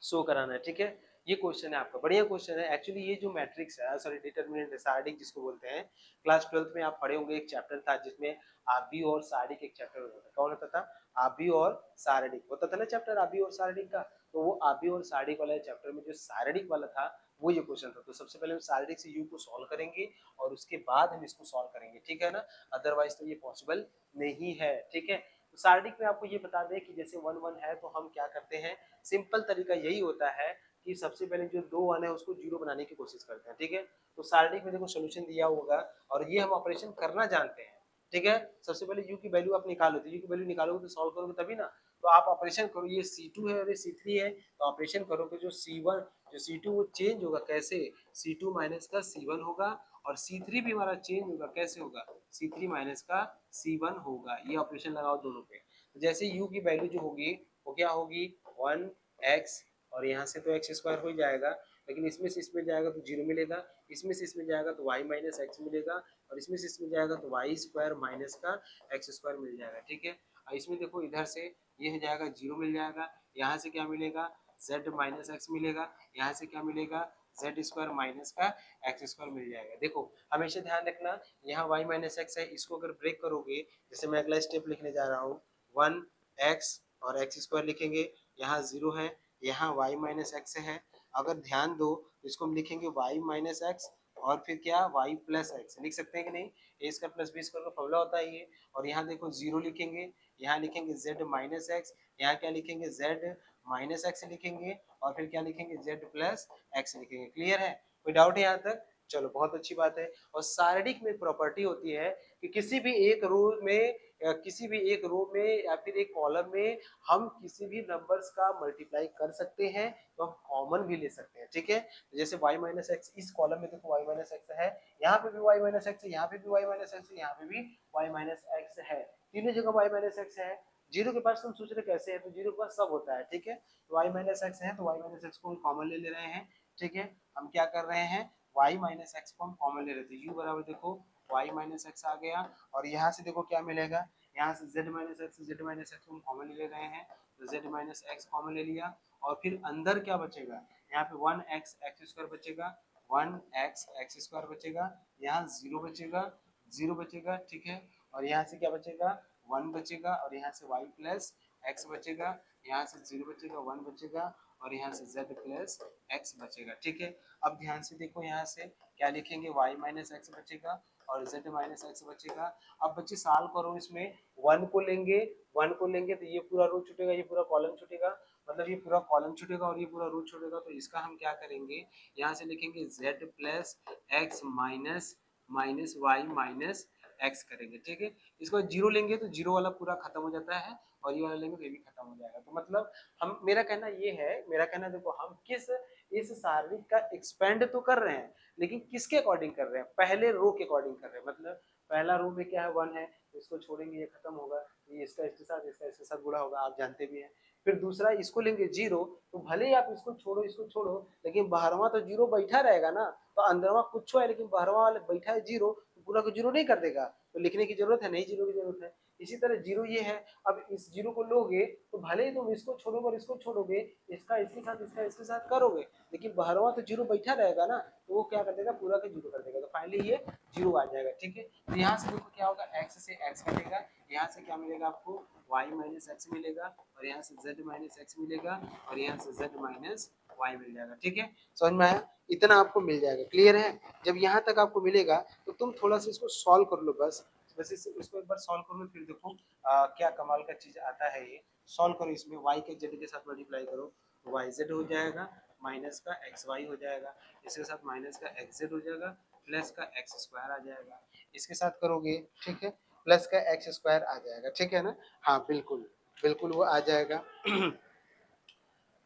शो कराना है। ठीक है, ये क्वेश्चन है आपका, बढ़िया क्वेश्चन है। एक्चुअली ये जो मैट्रिक्स है, सॉरी डिटरमिनेंट है, सारडिक जिसको बोलते हैं, क्लास 12th में आप पढ़े होंगे, एक चैप्टर था जिसमें आबी और सारडिक एक चैप्टर होता था। कौन होता था? आबी और सारडिक होता था ना चैप्टर, आबी और सारडिक का। तो वो आबी और सारडिक वाला चैप्टर में जो सारडिक वाला था, वो ये क्वेश्चन था। तो सबसे पहले हम सारडिक से यू को सॉल्व करेंगे, और उसके बाद हम इसको सॉल्व करेंगे। ठीक है ना, अदरवाइज तो ये पॉसिबल नहीं है। ठीक है, तो सारडिक में आपको ये बता दें कि जैसे 1 1 है, तो हम क्या करते हैं, सिंपल तरीका यही होता है कि सबसे पहले जो 2 1 है उसको 0 बनाने की कोशिश करते हैं। ठीक है, तो सारडिक में देखो सोल्यूशन दिया होगा, और ये हम ऑपरेशन करना जानते हैं। ठीक है, सबसे पहले u की वैल्यू आप निकालो, तो u की वैल्यू निकालोगे तो सॉल्व करोगे तभी ना। तो आप ऑपरेशन करो, ये C2 है और ये C3 है, तो ऑपरेशन करोगे जो C1 जो C2 वो चेंज होगा कैसे, C2 माइनस का C1 होगा, और C3 भी हमारा चेंज होगा कैसे होगा, C3 माइनस का C1 होगा। ये ऑपरेशन लगाओ दोनों पे। तो जैसे u की वैल्यू जो होगी वो क्या होगी 1x, और यहाँ से तो x स्क्वायर हो ही जाएगा, लेकिन इसमें से इसमें जाएगा तो 0 मिलेगा, इसमें से इसमें जाएगा तो y माइनस एक्स मिलेगा, और इसमें से इसमें जाएगा तो वाई स्क्वायर माइनस का एक्स स्क्वायर मिल जाएगा। ठीक है, और इसमें देखो इधर से ये हो जाएगा 0 मिल जाएगा, यहाँ से क्या मिलेगा z माइनस एक्स मिलेगा, यहाँ से क्या मिलेगा जेड स्क्वायर माइनस का एक्स स्क्वायर मिल जाएगा। देखो हमेशा ध्यान रखना, यहाँ y माइनस एक्स है, इसको अगर ब्रेक करोगे, जैसे मैं अगला स्टेप लिखने जा रहा हूँ 1x और एक्स स्क्वायर लिखेंगे, यहाँ 0 है, यहाँ y माइनस एक्स है, अगर ध्यान दो तो इसको हम लिखेंगे y माइनस एक्स और फिर क्या y प्लस एक्स, लिख सकते हैं कि नहीं, ए स्क्वायर प्लस बी स्क्वायर का फॉर्मूला होता है ये। और यहाँ देखो 0 लिखेंगे, यहाँ लिखेंगे z माइनस एक्स, यहाँ क्या लिखेंगे z माइनस एक्स लिखेंगे, और फिर क्या लिखेंगे z प्लस एक्स लिखेंगे। क्लियर है, कोई डाउट है यहाँ तक? चलो बहुत अच्छी बात है। और सारणिक में प्रॉपर्टी होती है कि किसी भी एक रो में या फिर एक कॉलम में हम किसी भी नंबर्स का मल्टीप्लाई कर सकते हैं, तो हम कॉमन भी ले सकते हैं। ठीक है, जैसे y माइनस एक्स, इस कॉलम में देखो y माइनस एक्स है, यहाँ पे भी y माइनस एक्स है, यहाँ पे भी y माइनस एक्स है, यहाँ पे भी y माइनस एक्स है, तीनों जगह y माइनस एक्स है। जीरो के पास तुम सोच रहे कैसे है, तो जीरो के पास सब होता है। ठीक है, तो y माइनस एक्स है, तो y माइनस एक्स को हम कॉमन ले रहे हैं। ठीक है, हम क्या कर रहे हैं, y माइनस एक्स को हम कॉमन ले रहे थे, u बराबर देखो y माइनस एक्स आ गया, और यहाँ से देखो क्या मिलेगा, यहाँ से z माइनस एक्स को हम कॉमन ले रहे हैं, तो z माइनस एक्स कॉमन ले लिया, और फिर अंदर क्या बचेगा, यहाँ पे 1x एक्स स्क्वायर बचेगा, 1x एक्स स्क्वायर बचेगा, यहाँ 0 बचेगा, 0 बचेगा। ठीक है, और यहाँ से क्या बचेगा 1 बचेगा, और यहाँ से y प्लस एक्स बचेगा, यहाँ से 0 बचेगा, 1 बचेगा, और यहाँ से z प्लस एक्स बचेगा। ठीक है, अब ध्यान से देखो, यहाँ से क्या लिखेंगे y माइनस एक्स बचेगा और z माइनस एक्स बचेगा। अब बच्चे सॉल्व करो, इसमें 1 को लेंगे, 1 को लेंगे तो ये पूरा रो छूटेगा, ये पूरा कॉलम छूटेगा, मतलब ये पूरा कॉलम छूटेगा और ये पूरा रो छूटेगा, तो इसका हम क्या करेंगे, यहाँ से लिखेंगे z plus x minus minus y minus x करेंगे। ठीक है, इसको 0 लेंगे तो 0 वाला पूरा खत्म हो जाता है, और ये वाला लेंगे तो ये भी खत्म हो जाएगा। तो मतलब हम, मेरा कहना ये है, मेरा कहना देखो, हम किस इस सारणी का एक्सपेंड तो कर रहे हैं, लेकिन किसके अकॉर्डिंग कर रहे हैं, पहले रो के अकॉर्डिंग कर रहे हैं। मतलब पहला रो में क्या है 1 है, तो इसको छोड़ेंगे ये खत्म होगा, ये इसका इसके साथ गुणा होगा, आप जानते भी हैं। फिर दूसरा इसको लेंगे 0, तो भले ही आप इसको छोड़ो, लेकिन बाहरवा तो 0 बैठा रहेगा ना, तो अंदरवा कुछ है लेकिन बाहरवा वाले बैठा है 0, तो पूरा को 0 नहीं कर देगा, तो लिखने की जरूरत है नहीं, 0 की जरूरत है। इसी तरह 0 ये है, अब इस 0 को लोगे तो भले ही तुम इसको छोड़ोगे और इसको छोड़ोगे, इसका इसके साथ करोगे, लेकिन बाहरवा तो 0 बैठा रहेगा ना, तो वो क्या कर देगा, पूरा का 0 कर देगा, तो फाइनली ये 0 आ जाएगा। ठीक है, तो यहाँ से देखो क्या होगा, x से x कटेगा, यहाँ से क्या मिलेगा आपको y माइनस एक्स मिलेगा, और यहाँ से z माइनस एक्स मिलेगा, और यहाँ से z माइनस y मिल जाएगा। ठीक है, समझ में आया, इतना आपको मिल जाएगा। क्लियर है, जब यहाँ तक आपको मिलेगा तो तुम थोड़ा सा इसको सॉल्व कर लो, बस इसको एक बार सॉल्व कर लो, फिर देखो क्या कमाल का चीज आता है। ये सॉल्व करो, इसमें y के z के साथ मल्टीप्लाई करो, तो yz हो जाएगा, माइनस का xy हो जाएगा, इसके साथ माइनस का xz हो जाएगा, प्लस का एक्स स्क्वायर आ जाएगा, इसके साथ करोगे, ठीक है, प्लस का एक्स स्क्वायर आ जाएगा। ठीक है ना, हाँ बिल्कुल बिल्कुल वो आ जाएगा।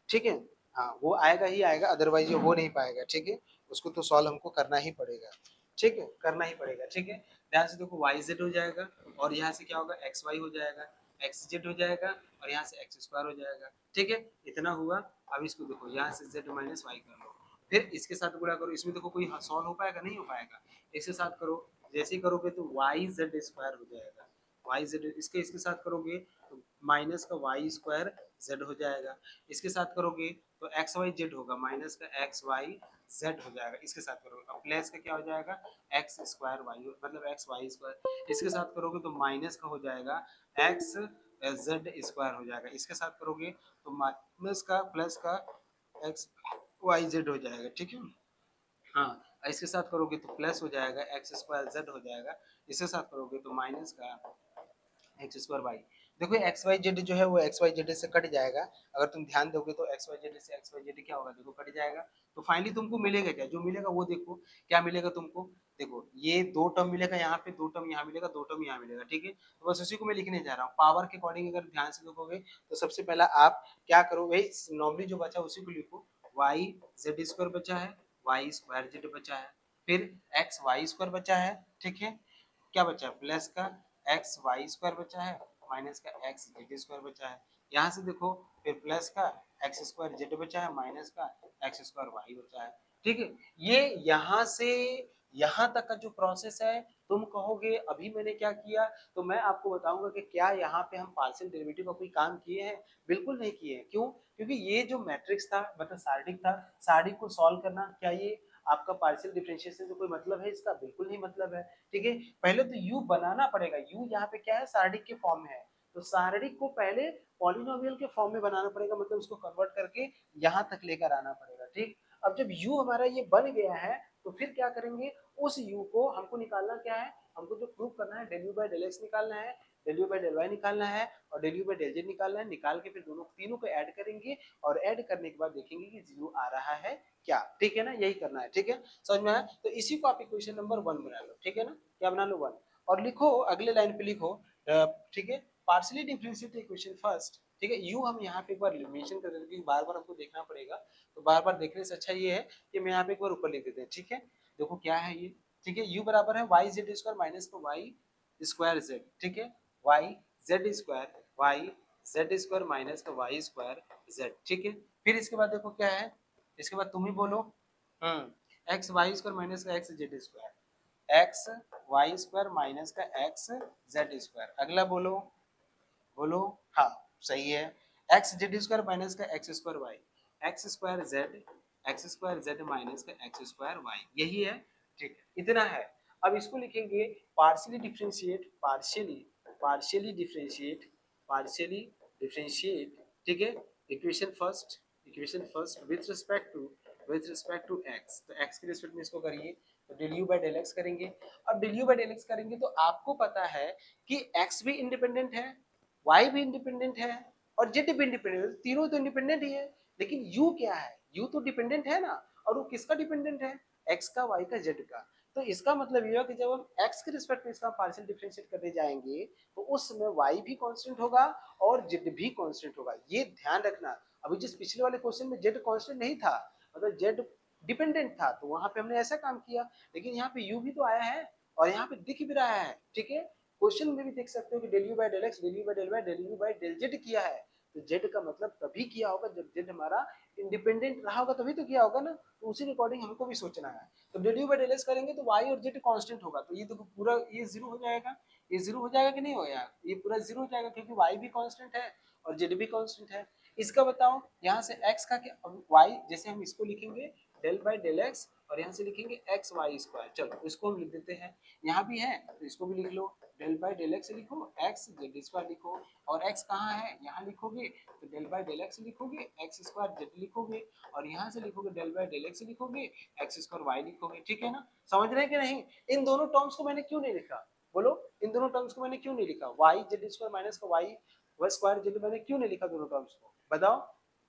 ठीक है, हाँ वो आएगा ही आएगा, अदरवाइज ये हो नहीं पाएगा। ठीक है, उसको तो सॉल्व हमको करना ही पड़ेगा। ठीक है, करना ही पड़ेगा। ठीक है, ध्यान से देखो वाई जेड हो जाएगा, और यहाँ से क्या होगा एक्स वाई हो जाएगा, एक्स जेड हो जाएगा, और यहाँ से एक्स स्क्वायर हो जाएगा। ठीक है, इतना हुआ। अब इसको देखो, यहाँ से जेड माइनस वाई कर लो, फिर इसके साथ गुणा करो, इसमें देखो कोई सॉल्व हो पाएगा, नहीं हो पाएगा। इसके साथ करो, जैसे ही करोगे तो वाई जेड स्क्वायर हो जाएगा, वाई जेड, इसके साथ करोगे तो माइनस का वाई स्क्वायर जेड हो जाएगा, इसके साथ करोगे तो एक्स वाई जेड होगा, माइनस का एक्स वाई जेड हो जाएगा, इसके साथ करोगे। अब प्लस का क्या हो जाएगा एक्स स्क्वायर वाई, मतलब एक्स वाई स्क्वायर, इसके साथ करोगे तो माइनस का हो जाएगा एक्स जेड स्क्वायर हो जाएगा, इसके साथ करोगे तो माइनस का प्लस का एक्स वाई जेड हो जाएगा। ठीक है, हाँ इसके साथ करोगे तो प्लस हो जाएगा एक्स स्क्वायर जेड हो जाएगा, इसके साथ करोगे तो माइनस का एक्स स्क्वायर वाई। देखो एक्स वाई जेड जो है वो एक्स वाई जेड से कट जाएगा, अगर तुम ध्यान दोगे तो एक्स वाई जेड से एक्स वाई जेड क्या होगा, देखो कट जाएगा। तो फाइनली तुमको मिलेगा क्या, जो मिलेगा वो देखो क्या मिलेगा तुमको। देखो ये दो टर्म मिलेगा यहाँ पे, दो टर्म यहाँ मिलेगा, दो टर्म यहाँ मिलेगा, ठीक है। तो बस उसी को मैं लिखने जा रहा हूँ पावर के अकॉर्डिंग। अगर ध्यान से देखोगे तो सबसे पहला आप क्या करो, वही नॉर्मली जो बचा उसी को लिखो। वाई जेड स्क्वायर बचा है, वाई स्क्वायर जेड बचा है, फिर एक्स वाई स्क्वायर बचा है, ठीक है। क्या बचा है, प्लस का एक्स वाई स्क्वायर बचा है, माइनस का एक्स जेड स्क्वायर बचा है। यहाँ से देखो फिर प्लस का एक्स स्क्वायर जेड बचा है, माइनस का एक्स स्क्वायर वाई बचा है, ठीक है। ये यहाँ से यहाँ तक का जो प्रोसेस है, तुम कहोगे अभी मैंने क्या किया, तो मैं आपको बताऊंगा कि क्या यहाँ पे हम पार्शियल डेरिवेटिव का कोई काम किए हैं, बिल्कुल नहीं किए हैं। क्यों, क्योंकि ये जो मैट्रिक्स था मतलब सारडिक था, सारडिक को सॉल्व करना, क्या ये आपका पार्शियल डिफरेंशिएशन से कोई मतलब है इसका, बिल्कुल नहीं मतलब है, ठीक है। पहले तो u बनाना पड़ेगा, u यहाँ पे क्या है, सारडिक के फॉर्म में है, तो सारडिक को पहले पॉलिनोमियल के फॉर्म में बनाना पड़ेगा, मतलब उसको कन्वर्ट करके यहाँ तक लेकर आना पड़ेगा, ठीक। अब जब u हमारा ये बन गया है तो फिर क्या करेंगे, उस u को हमको निकालना क्या है, हमको जो प्रूव करना है del u by del x निकालना है, del u by del y निकालना है और del u by del z निकालना है। निकाल के फिर दोनों तीनों को ऐड करेंगे और ऐड करने के बाद देखेंगे कि जीरो आ रहा है क्या, ठीक है ना, यही करना है, ठीक है। समझ में आया, तो इसी को आप इक्वेशन नंबर 1 बना लो, ठीक है ना, क्या बना लो 1। और लिखो अगले लाइन पे लिखो, ठीक है, पार्शियली डिफरेंशिएट इक्वेशन फर्स्ट, ठीक है। यू हम यहाँ पे एक बार मेंशन कर देते हैं, बार बार हमको देखना पड़ेगा, तो बार बार देखने से अच्छा ये है कि मैं यहाँ पे एक बार ऊपर लिख देते हैं, ठीक है। देखो क्या है ये, ठीक है, u बराबर है वाई जेड स्क्वायर माइनस का वाई स्क्वायर जेड, ठीक है, y z square y z square minus का वाई स्क्वायर जेड, ठीक है। फिर इसके बाद देखो क्या है, इसके बाद तुम ही बोलो, एक्स वाई स्क्वायर माइनस का x z square, x y square minus का एक्स जेड स्क्वायर। अगला बोलो, बोलो, हाँ सही है, एक्स जेड स्क्वायर माइनस का x square y, x square z minus का एक्स स्क्वायर वाई, यही है, ठीक है, इतना है। अब इसको लिखेंगे पार्शियली डिफरेंशिएट, पार्शियली डिफरेंशिएट, ठीक है, equation first with respect to x, तो एक्स के रिस्पेक्ट में इसको करिए, तो del u by del x करेंगे। अब del u by del x करेंगे तो आपको पता है कि एक्स भी इंडिपेंडेंट है, वाई भी इंडिपेंडेंट है और जेड भी इंडिपेंडेंट है, तीनों तो इंडिपेंडेंट ही है, लेकिन यू क्या है, यू तो डिपेंडेंट है ना, और वो किसका डिपेंडेंट है, एक्स का, वाई का, जेड का। तो इसका मतलब ये है कि जब हम एक्स के रिस्पेक्ट में इसका पार्शियल डिफरेंशिएट करने जाएंगे तो उस समय वाई भी कांस्टेंट होगा और जेड भी कांस्टेंट होगा, ये ध्यान रखना। अभी जिस पिछले वाले क्वेश्चन में जेड कांस्टेंट नहीं था, मतलब जेड डिपेंडेंट था, तो वहां पे हमने ऐसा काम किया, लेकिन यहाँ पे यू भी तो आया है और यहाँ पे दिख भी रहा है, ठीक है। क्वेश्चन में भी देख सकते हो कि del u by del x, del u by del y, del u by del z किया है, तो जेड का मतलब तभी किया होगा जब जेड हमारा इंडिपेंडेंट रहा होगा, तभी तो किया होगा ना, तो उसी के अकॉर्डिंग हमको भी सोचना है। तो del u by del x करेंगे तो वाई और जेड कांस्टेंट होगा, तो ये तो पूरा ये जीरो हो जाएगा, ये जीरो हो जाएगा कि नहीं होगा, ये पूरा जीरो हो जाएगा क्योंकि वाई भी कांस्टेंट है और जेड भी कांस्टेंट है। इसका बताओ यहाँ से एक्स का क्या, वाई जैसे हम इसको लिखेंगे डेल बाय डेल एक्स और यहाँ से लिखेंगे एक्स वाई स्क्वायर, चलो इसको हम लिख देते हैं, यहाँ भी है तो इसको भी लिख लो, डेल बाय डेल एक्स लिखो, एक्स जेड स्क्वायर लिखो, और एक्स कहाँ है यहाँ लिखोगे तो डेल बाय डेल एक्स लिखोगे, एक्स स्क्वायर जेड लिखोगे, और यहाँ से लिखोगे डेल बाय डेल एक्स लिखोगे, एक्स स्क्वायर वाई लिखोगे, ठीक है ना। समझ रहे हैं कि नहीं, इन दोनों टर्म्स को मैंने क्यों नहीं लिखा, बोलो, इन दोनों टर्म्स को मैंने क्यों नहीं लिखा, वाई जेड स्क्वायर माइनस का वाई स्क्वायर जेड मैंने क्यों नहीं लिखा दोनों टर्म्स को, बताओ।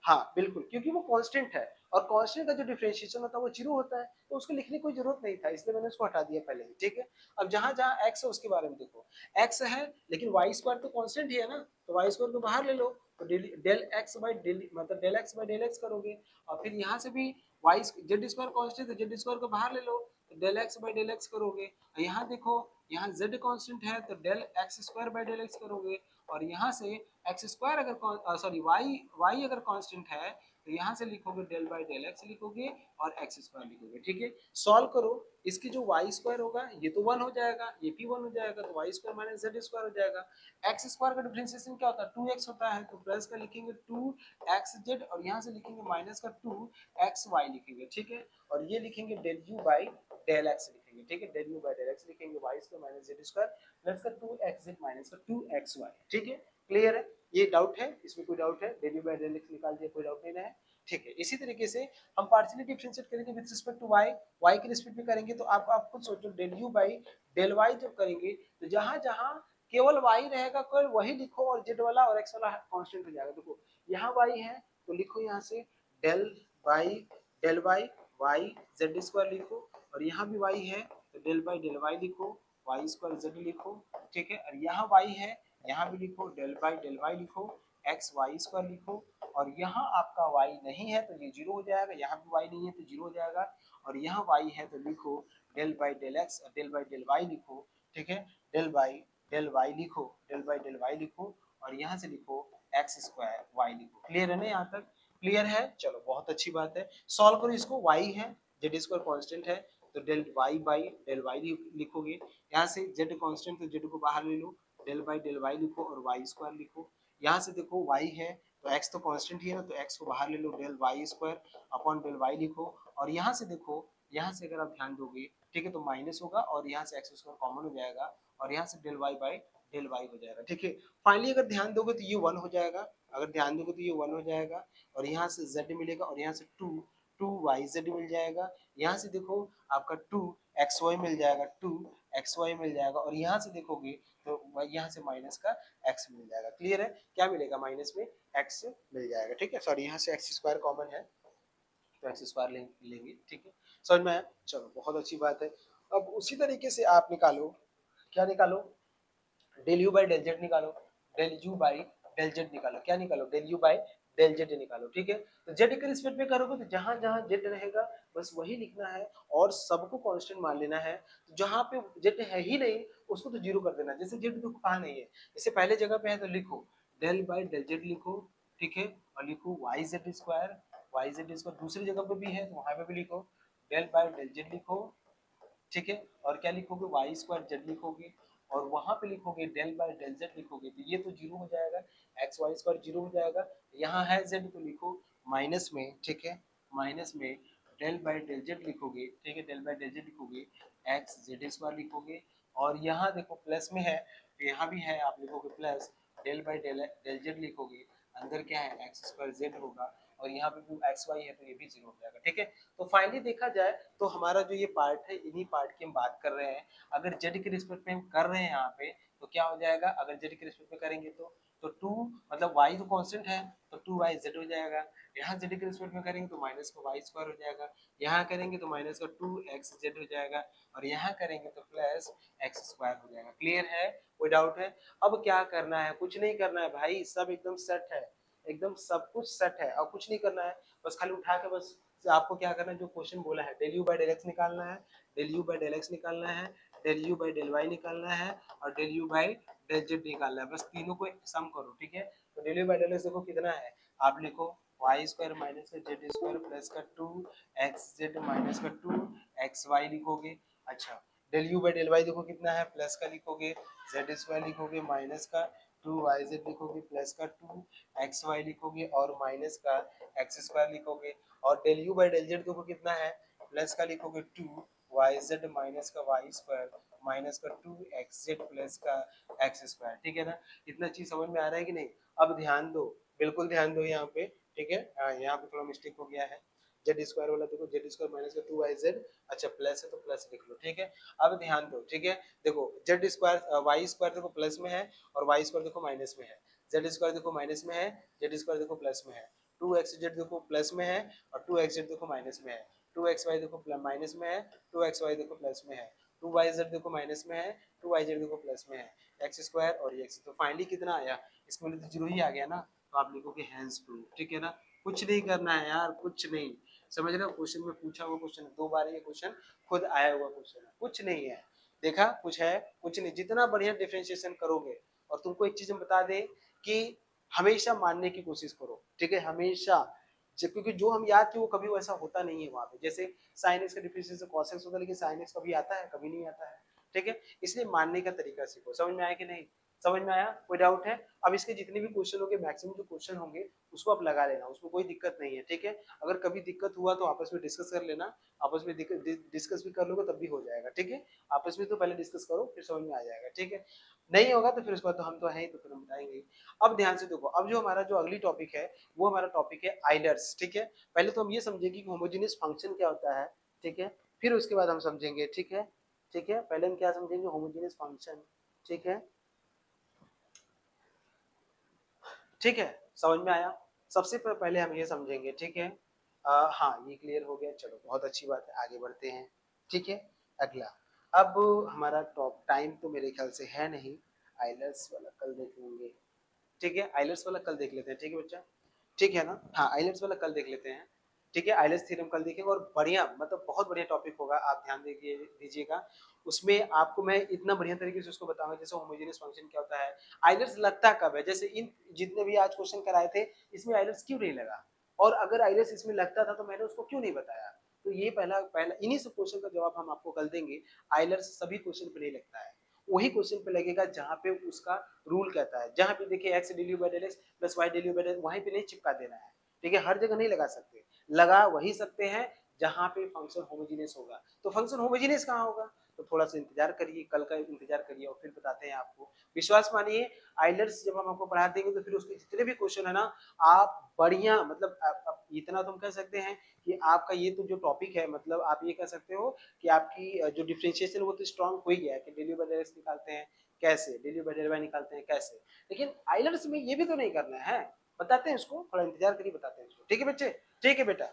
हाँ बिल्कुल, क्योंकि वो कांस्टेंट है और कांस्टेंट का जो डिफरेंशिएशन होता है वो जीरो होता है, तो उसको लिखने की कोई जरूरत नहीं था, इसलिए मैंने उसको हटा दिया पहले ही, ठीक है। अब जहां जहां एक्स है उसके बारे में देखो, एक्स है लेकिन वाई स्क्वायर तो कांस्टेंट ही है ना, तो वाई स्क्वायर को बाहर ले लो, तो डेल एक्स बाय डेल मतलब del x by del x करोगे, और फिर यहाँ से भी वाई जेड स्क्वायर कांस्टेंट है, जेड स्क्वायर को बाहर ले लो, तो del x by del x करोगे, और यहाँ देखो यहाँ जेड कांस्टेंट है तो del x square by del x करोगे, और यहाँ से एक्स स्क्वायर अगर सॉरी वाई अगर कांस्टेंट है तो यहाँ से लिखोगे डेल बाय डेल एक्स लिखोगे और एक्स स्क्वायर लिखोगे, ठीक है। सॉल्व करो, इसकी जो वाई स्क्वायर होगा ये तो 1 हो जाएगा, ये भी 1 हो जाएगा, तो y square minus z square हो जाएगा। एक्स स्क्वायर का डिफरेंशिएशन क्या होता है, 2x होता है, तो प्लस का लिखेंगे 2xz और यहाँ से लिखेंगे माइनस का 2xy लिखेंगे, ठीक है। और ये लिखेंगे del u by del x लिखेंगे, ठीक है, del u by del x लिखेंगे, y square minus z square plus का 2xz माइनस का 2xy, ठीक है। क्लियर है, ये डाउट है, इसमें कोई डाउट है, del u by del x निकाल दिया, कोई डाउट नहीं है, ठीक है। इसी तरीके से हम पार्शियली डिफरेंशिएट करेंगे with respect to y, y के रिस्पेक्ट में करेंगे तो आप खुद सोचो del u by del y जब करेंगे तो जहां जहां केवल y रहेगा, केवल वही लिखो, और z वाला और x वाला कांस्टेंट हो जाएगा। देखो यहाँ y है तो लिखो यहाँ से del y y z square लिखो, और यहाँ भी y है तो डेल y लिखो, y स्क्वायर z लिखो, ठीक है। और यहाँ y है, यहाँ भी लिखो डेल y लिखो, x y स्क्वायर लिखो, और यहाँ आपका y नहीं है तो ये जीरो हो जाएगा, यहाँ भी y नहीं है तो जीरो हो जाएगा, और यहाँ y है तो लिखो डेल x और डेल y लिखो, ठीक है। डेल y लिखो, डेल y लिखो, और यहाँ से लिखो x स्क्वायर y लिखो। क्लियर है ना यहाँ तक? क्लियर है, चलो बहुत अच्छी बात है। सॉल्व करो इसको, y है, z स्क्वायर कांस्टेंट है तो del y by del y लिखोगे, यहाँ से z कांस्टेंट तो z को बाहर ले लो, डेल y लिखो और y स्क्वायर लिखो। यहाँ से देखो y है तो x तो कांस्टेंट ही है ना, तो x को बाहर ले लो, del y square upon del y लिखो, और यहाँ से देखो, यहाँ से अगर आप ध्यान दोगे, ठीक है, तो माइनस होगा और यहाँ से x स्क्वायर कॉमन हो जाएगा, और यहाँ से del y by del y हो जाएगा, ठीक है। फाइनली अगर ध्यान दोगे तो ये 1 हो जाएगा, अगर ध्यान दोगे तो ये 1 हो जाएगा, और यहाँ से z मिलेगा, और यहाँ से 2yz मिल जाएगा, यहाँ से देखो आपका 2xy मिल जाएगा, 2xy मिल जाएगा, और यहाँ से देखोगे तो यहाँ से माइनस का x मिल जाएगा। क्लियर है? क्या मिलेगा? माइनस में x मिल जाएगा, ठीक है। सॉरी, यहाँ से x स्क्वायर कॉमन है तो x स्क्वायर लेंगे, ठीक है। समझ में आया? चलो बहुत अच्छी बात है। अब उसी तरीके से आप निकालो, क्या निकालो? Del u by del z निकालो, del u by del z निकालो, क्या निकालो? Del u by del z निकालो, ठीक है। तो जेड के रिस्पेक्ट में करोगे तो जहां जहां जेड रहेगा बस वही लिखना है, और सबको कांस्टेंट मान लेना है। तो जहां पे जेड है ही नहीं उसको तो जीरो कर देना। जैसे जेड तो कहा नहीं है, जैसे पहले जगह पे है तो लिखो डेल बाई डेल जेड लिखो, ठीक है, और लिखो वाई जेड स्क्वायर, दूसरी जगह पे भी है तो वहां पे भी लिखो डेल बाई डेल जेड लिखो, ठीक है। और क्या लिखोगे? वाई स्क्वायर जेड लिखोगे, और वहां पे लिखोगे डेल बाय डेल जेड लिखोगे, तो ये तो जीरो हो जाएगा, एक्स वाई स्क्वायर जीरो हो जाएगा। यहाँ है जेड तो लिखो माइनस में, ठीक है, माइनस में डेल बाय डेल जेड लिखोगे, ठीक है, डेल बाय डेल जेड लिखोगे, एक्स जेड स्क्वायर लिखोगे, और यहाँ देखो प्लस में है तो यहाँ भी है, आप लिखोगे plus del by del del z लिखोगे, अंदर क्या है? एक्स स्क्वायर जेड होगा, और यहाँ पे भी एक्स वाई है तो ये भी जीरो हो जाएगा, ठीक है। तो फाइनली देखा जाए तो हमारा जो ये पार्ट है, इन्हीं पार्ट की हम बात कर रहे हैं। अगर जेड के रिस्पेक्ट में हम कर रहे हैं यहाँ पे तो क्या हो जाएगा? अगर जेड के रिस्पेक्ट में करेंगे तो 2 मतलब y तो कांस्टेंट है तो 2yz हो जाएगा। यहाँ जेड के रिस्पेक्ट में करेंगे तो माइनस का वाई स्क्वायर हो जाएगा, यहाँ करेंगे तो माइनस का 2xz हो जाएगा, और यहाँ करेंगे तो प्लस एक्स स्क्वायर हो जाएगा। क्लियर है? कोई डाउट है? अब क्या करना है? कुछ नहीं करना है भाई, सब एकदम सेट है, एकदम सब कुछ सेट है, और कुछ नहीं करना है, बस खाली उठा के बस आपको क्या करना है, जो क्वेश्चन बोला है del u by del x निकालना है, del u by del x निकालना है, del u by del y निकालना है, और del u by del z निकालना है। बस तीनों को सम करो, ठीक है। तो del u by del x देखो कितना है, आप लिखो वाई स्क्वायर माइनस का जेड स्क्वायर प्लस का 2xz माइनस का 2xy लिखोगे। अच्छा, del u by del y देखो कितना है, प्लस का लिखोगे, जेड स्क्वायर लिखोगे, माइनस का 2yz लिखोगे, प्लस का 2xy लिखोगे, और माइनस का एक्स स्क्वायर लिखोगे, और del u by del z देखो कितना है, प्लस का लिखोगे 2yz माइनस का वाई स्क्वायर माइनस का 2xz प्लस का एक्स स्क्वायर, ठीक है ना। इतना चीज समझ में आ रहा है कि नहीं? अब ध्यान दो, बिल्कुल ध्यान दो यहाँ पे, ठीक है। यहाँ पे थोड़ा मिस्टेक हो गया है, जेड स्क्वायर वाला देखो, जेड स्क्वायर माइनस का 2yz, अच्छा प्लस है तो प्लस लिख लो, ठीक है। अब ध्यान दो, ठीक है, देखो जेड स्क्वायर वाई स्क्वायर देखो प्लस में है, और वाई स्क्वायर देखो माइनस में है, जेड स्क्वायर देखो माइनस में है, जेड स्क्वायर देखो प्लस में है, 2xz देखो प्लस में है, और 2xz देखो माइनस में है, 2xy देखो माइनस में है, 2xy देखो प्लस में है, 2yz देखो माइनस में है, 2yz देखो प्लस में है, एक्स स्क्वायर और ये एक्स। तो फाइनली कितना आया? इसमें तो जीरो ही आ गया ना, तो आप लिखोगे हैंस प्रूफ, ठीक है ना। कुछ नहीं करना है यार, कुछ नहीं, समझ रहे हो? क्वेश्चन में पूछा हुआ क्वेश्चन, 2 बार ये क्वेश्चन खुद आया हुआ क्वेश्चन है, कुछ नहीं है। देखा कुछ है? कुछ नहीं। जितना बढ़िया डिफरेंशिएशन करोगे, और तुमको एक चीज हम बता दें कि हमेशा मानने की कोशिश करो, ठीक है, हमेशा, क्योंकि जो हम याद किए वो कभी वैसा होता नहीं है वहां पे। जैसे साइन एक्स का डिफरेंशिएशन कॉस एक्स होता है, लेकिन साइन एक्स कभी आता है? कभी नहीं आता है, ठीक है। इसलिए मानने का तरीका सीखो। समझ में आया कि नहीं? समझ में आया? कोई डाउट है? अब इसके जितने भी क्वेश्चन होंगे, मैक्सिमम जो क्वेश्चन होंगे उसको आप लगा लेना, उसमें कोई दिक्कत नहीं है, ठीक है। अगर कभी दिक्कत हुआ तो आपस में डिस्कस कर लेना, आपस में डिस्कस भी कर लोगे तब भी हो जाएगा, ठीक है। आपस में तो पहले डिस्कस करो, फिर समझ में आ जाएगा, ठीक है। नहीं होगा तो फिर उसके बाद तो हम तो हैं ही, तो फिर हम बताएंगे। अब ध्यान से देखो, अब जो हमारा जो अगली टॉपिक है वो हमारा टॉपिक है आइलर्स, ठीक है। पहले तो हम ये समझेंगे कि होमोजेनियस फंक्शन क्या होता है, ठीक है, फिर उसके बाद हम समझेंगे, ठीक है, ठीक है। पहले हम क्या समझेंगे? होमोजेनियस फंक्शन, ठीक है, ठीक है, समझ में आया? सबसे पहले हम ये समझेंगे, ठीक है? हाँ, ये क्लियर हो गया, चलो बहुत अच्छी बात है, आगे बढ़ते हैं, ठीक है? अगला, अब हमारा टॉप टाइम तो मेरे ख्याल से है नहीं, आइलेट्स वाला कल देख लेंगे, ठीक है? आइलेट्स वाला कल देख लेते हैं, ठीक है बच्चा? ठीक है ना? हाँ, आइलेट्स वाला कल देख लेते हैं, ठीक है? आइलेट्स थ्योरम कल देखेंगे और बढ़िया मतलब बहुत बढ़िया टॉपिक होगा, आप ध्यान दीजिएगा। उसमें आपको मैं इतना बढ़िया तरीके से उसको बताऊंगा, जैसे होमोजेनियस फंक्शन क्या होता है, आइलेट्स लगता कब है, जैसे इन जितने भी आज क्वेश्चन कराए थे इसमें आइलेट्स क्यों नहीं लगा, और अगर आइलेट्स इसमें लगता था तो मैंने उसको क्यों नहीं बताया। तो ये पहला पहला इन्हीं सब क्वेश्चन का जवाब हम आपको कल देंगे। आइलेट्स सभी क्वेश्चन पे नहीं लगता है, वही क्वेश्चन पे लगेगा जहां पे उसका रूल कहता है, जहां पे देखिए x del u by del x plus y del u by del, वहीं पे नहीं चिपका देना है, ठीक है? हर जगह नहीं लगा सकते, लगा वही सकते हैं जहां पे फंक्शन होमोजेनियस होगा। तो फंक्शन होमोजेनियस कहाँ होगा, तो थोड़ा सा इंतजार करिए, कल का इंतजार करिए और फिर बताते हैं आपको। विश्वास मानिए, आइलर्स जब हम आपको पढ़ा देंगे तो फिर उसके जितने भी क्वेश्चन है ना, आप बढ़िया मतलब आप इतना तुम कह सकते हैं कि आपका ये तो जो टॉपिक है, मतलब आप ये कह सकते हो कि आपकी जो डिफरेंशिएशन वो तो स्ट्रांग हो ही गया है कि डेली बाय डेल निकालते हैं कैसे, डेली बाय डेल निकालते हैं कैसे, लेकिन आइलर्स में ये भी तो नहीं करना है, बताते हैं इसको, थोड़ा इंतजार करिए, बताते हैं इसको, ठीक है बच्चे? ठीक है बेटा।